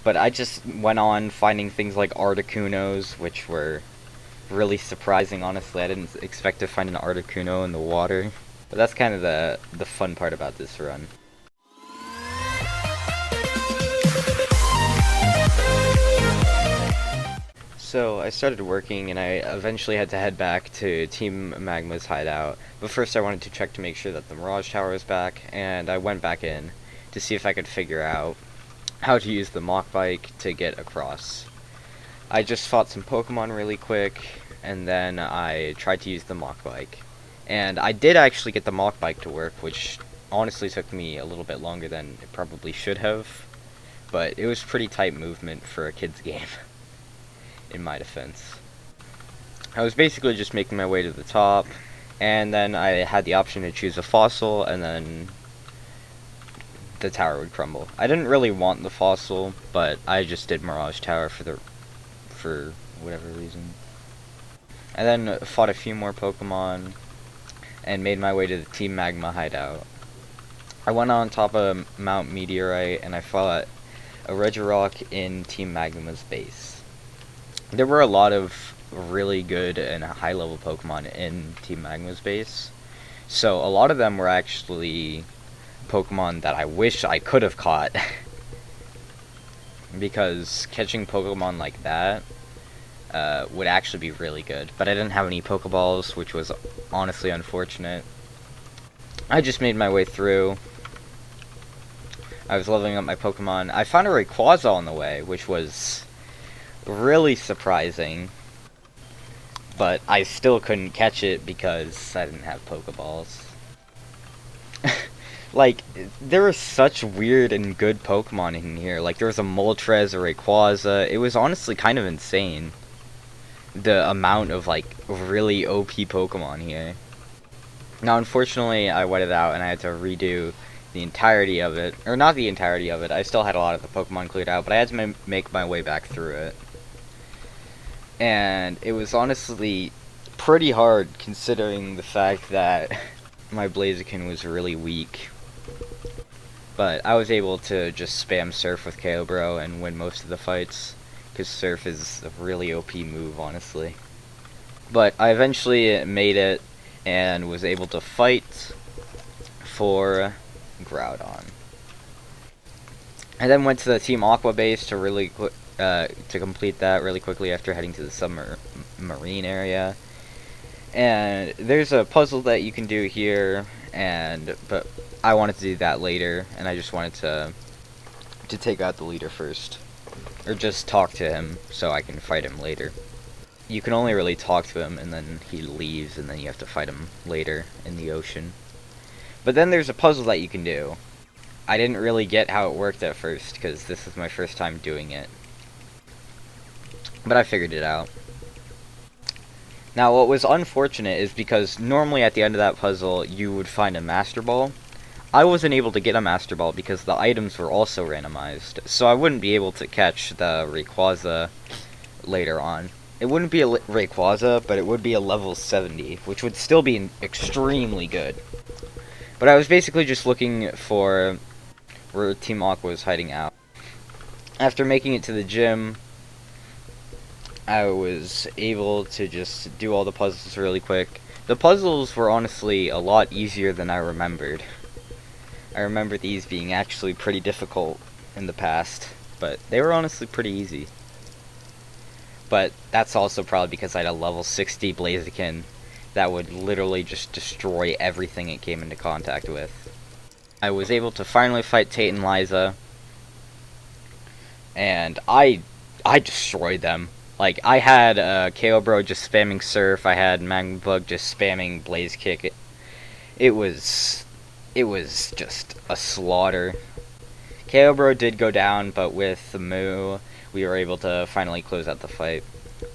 But I just went on finding things like Articunos, which were really surprising, honestly. I didn't expect to find an Articuno in the water. But that's kind of the fun part about this run. So I started working and I eventually had to head back to Team Magma's hideout. But first I wanted to check to make sure that the Mirage Tower was back, and I went back in to see if I could figure out how to use the Mach Bike to get across. I just fought some Pokemon really quick, and then I tried to use the Mach Bike. And I did actually get the Mach Bike to work, which honestly took me a little bit longer than it probably should have. But it was pretty tight movement for a kid's game, in my defense. I was basically just making my way to the top, and then I had the option to choose a fossil, and then the tower would crumble. I didn't really want the fossil, but I just did Mirage Tower for whatever reason. I then fought a few more Pokemon and made my way to the Team Magma hideout. I went on top of Mount Meteorite and I fought a Regirock in Team Magma's base. There were a lot of really good and high level Pokemon in Team Magma's base, so a lot of them were actually Pokemon that I wish I could have caught. Because catching Pokemon like that would actually be really good. But I didn't have any Pokeballs, which was honestly unfortunate. I just made my way through. I was leveling up my Pokemon. I found a Rayquaza on the way, which was really surprising. But I still couldn't catch it because I didn't have Pokeballs. Like, there were such weird and good Pokemon in here. Like, there was a Moltres, a Rayquaza. It was honestly kind of insane, the amount of, like, really OP Pokemon here. Now, unfortunately, I waited out and I had to redo the entirety of it. Or, not the entirety of it. I still had a lot of the Pokemon cleared out, but I had to make my way back through it. And it was honestly pretty hard, considering the fact that my Blaziken was really weak. But I was able to just spam Surf with Kyogre and win most of the fights, because Surf is a really OP move, honestly. But I eventually made it and was able to fight for Groudon. I then went to the Team Aqua base to complete that really quickly after heading to the submarine area. And there's a puzzle that you can do here, but I wanted to do that later, and I just wanted to take out the leader first. Or just talk to him so I can fight him later. You can only really talk to him and then he leaves and then you have to fight him later in the ocean. But then there's a puzzle that you can do. I didn't really get how it worked at first because this was my first time doing it. But I figured it out. Now what was unfortunate is because normally at the end of that puzzle you would find a Master Ball. I wasn't able to get a Master Ball because the items were also randomized, so I wouldn't be able to catch the Rayquaza later on. It wouldn't be a Rayquaza, but it would be a level 70, which would still be extremely good. But I was basically just looking for where Team Aqua was hiding out. After making it to the gym, I was able to just do all the puzzles really quick. The puzzles were honestly a lot easier than I remembered. I remember these being actually pretty difficult in the past, but they were honestly pretty easy. But that's also probably because I had a level 60 Blaziken that would literally just destroy everything it came into contact with. I was able to finally fight Tate and Liza, and I destroyed them. Like, I had Kyogre just spamming Surf, I had Magmabug just spamming Blaze Kick. It was just a slaughter. Kyogre did go down, but with the Moo, we were able to finally close out the fight.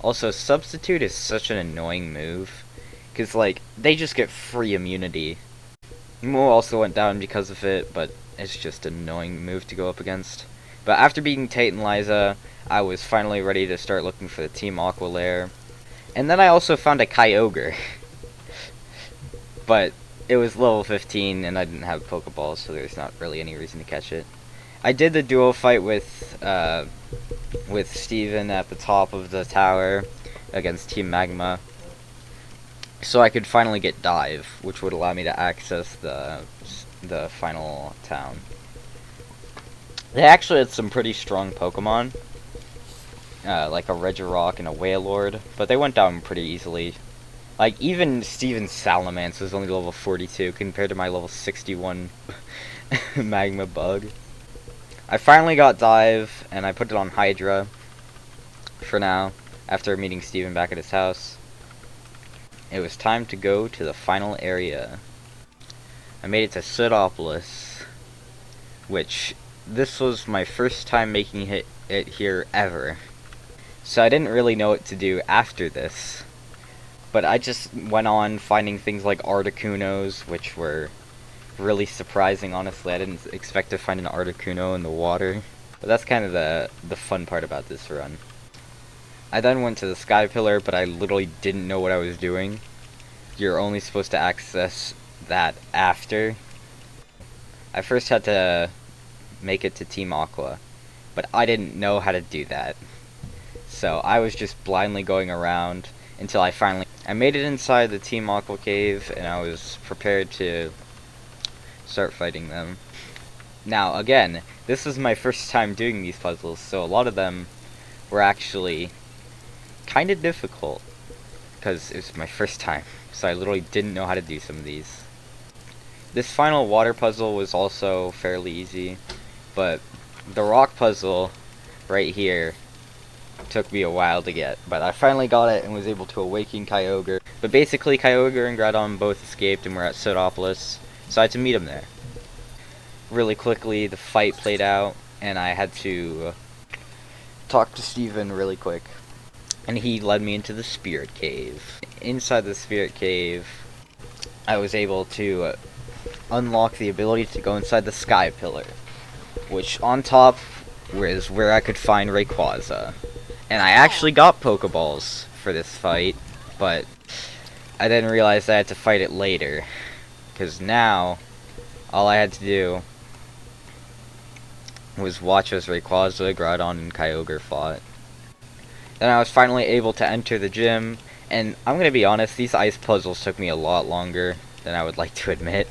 Also, Substitute is such an annoying move, because, like, they just get free immunity. Moo also went down because of it, but it's just an annoying move to go up against. But after beating Tate and Liza, I was finally ready to start looking for the Team Aqua lair. And then I also found a Kyogre. But it was level 15 and I didn't have Pokeballs, so there's not really any reason to catch it. I did the duo fight with Steven at the top of the tower against Team Magma, so I could finally get Dive, which would allow me to access the final town. They actually had some pretty strong Pokemon, like a Regirock and a Wailord, but they went down pretty easily. Like, even Steven's Salamence was only level 42 compared to my level 61 Magma Bug. I finally got Dive, and I put it on Hydra for now, after meeting Steven back at his house. It was time to go to the final area. I made it to Pseudopolis, which this was my first time making it here ever. So I didn't really know what to do after this. But I just went on finding things like Articunos, which were really surprising, honestly. I didn't expect to find an Articuno in the water. But that's kind of the fun part about this run. I then went to the Sky Pillar, but I literally didn't know what I was doing. You're only supposed to access that after. I first had to make it to Team Aqua, but I didn't know how to do that. So I was just blindly going around until I made it inside the Team Aqua cave, and I was prepared to start fighting them. Now, again, this is my first time doing these puzzles, so a lot of them were actually kind of difficult, because it was my first time, so I literally didn't know how to do some of these. This final water puzzle was also fairly easy, but the rock puzzle right here took me a while to get, but I finally got it and was able to awaken Kyogre. But basically, Kyogre and Groudon both escaped and were at Pseudopolis, so I had to meet them there. Really quickly, the fight played out, and I had to talk to Steven really quick. And he led me into the Spirit Cave. Inside the Spirit Cave, I was able to unlock the ability to go inside the Sky Pillar, which on top was where I could find Rayquaza. And I actually got Pokeballs for this fight, but I didn't realize I had to fight it later, because now all I had to do was watch as Rayquaza, Groudon, and Kyogre fought. Then I was finally able to enter the gym, and I'm gonna be honest, these ice puzzles took me a lot longer than I would like to admit,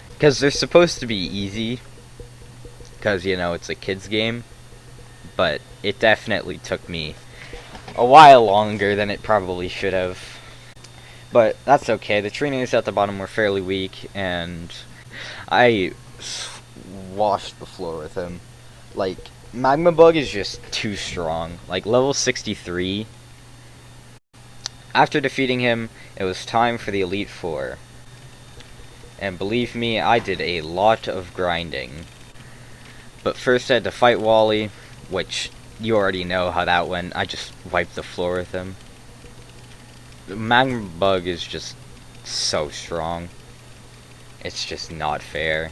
because they're supposed to be easy, because, you know, it's a kid's game, but it definitely took me a while longer than it probably should have. But that's okay, the trainers at the bottom were fairly weak, and I washed the floor with him. Like, Magma Bug is just too strong. Like, level 63. After defeating him, it was time for the Elite Four. And believe me, I did a lot of grinding. But first I had to fight Wally, which you already know how that went. I just wiped the floor with him. The Magma Bug is just so strong. It's just not fair.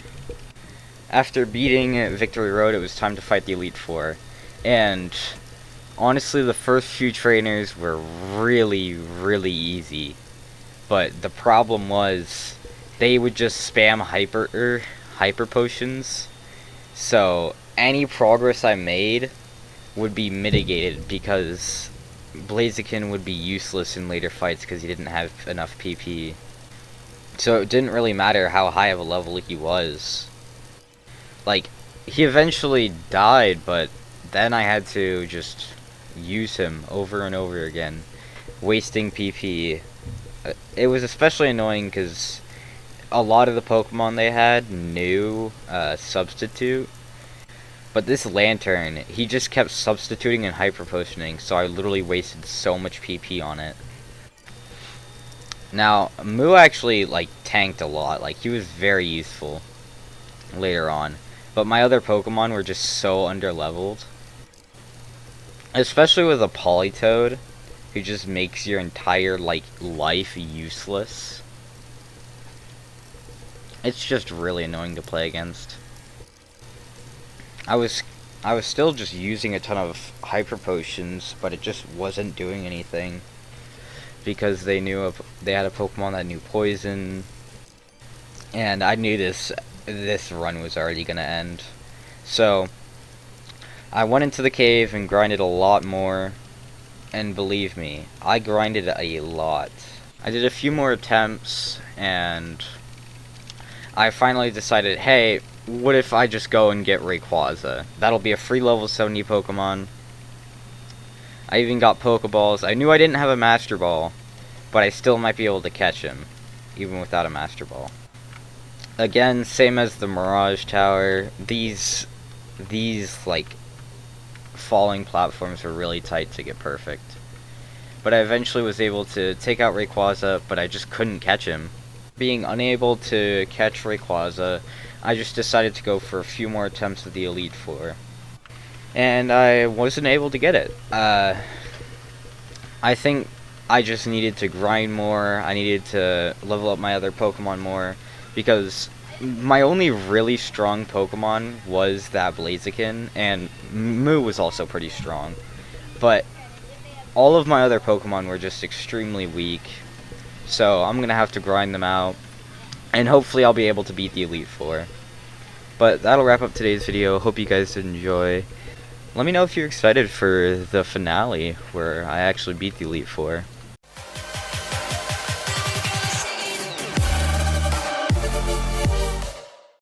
After beating Victory Road, it was time to fight the Elite Four. And honestly, the first few trainers were really, really easy. But the problem was, they would just spam hyper potions. So any progress I made would be mitigated, because Blaziken would be useless in later fights because he didn't have enough PP. So it didn't really matter how high of a level he was. Like, he eventually died, but then I had to just use him over and over again, wasting PP. It was especially annoying because a lot of the Pokemon they had knew Substitute, but this Lantern, he just kept substituting and hyper potioning, so I literally wasted so much PP on it. Now, Moo actually, like, tanked a lot. Like, he was very useful later on. But my other Pokemon were just so underleveled. Especially with a Politoed, who just makes your entire, like, life useless. It's just really annoying to play against. I was still just using a ton of Hyper Potions, but it just wasn't doing anything. Because they had a Pokemon that knew Poison. And I knew this run was already gonna end. So I went into the cave and grinded a lot more, and believe me, I grinded a lot. I did a few more attempts, and I finally decided, hey, what if I just go and get Rayquaza? That'll be a free level 70 Pokemon. I even got Pokeballs. I knew I didn't have a Master Ball, but I still might be able to catch him, even without a Master Ball. Again, same as the Mirage Tower, these like, falling platforms were really tight to get perfect. But I eventually was able to take out Rayquaza, but I just couldn't catch him. Being unable to catch Rayquaza, I just decided to go for a few more attempts with the Elite Four. And I wasn't able to get it. I think I just needed to grind more, I needed to level up my other Pokemon more, because my only really strong Pokemon was that Blaziken, and Moo was also pretty strong. But all of my other Pokemon were just extremely weak, so I'm gonna have to grind them out, and hopefully I'll be able to beat the Elite Four. But that'll wrap up today's video. Hope you guys did enjoy. Let me know if you're excited for the finale, where I actually beat the Elite Four.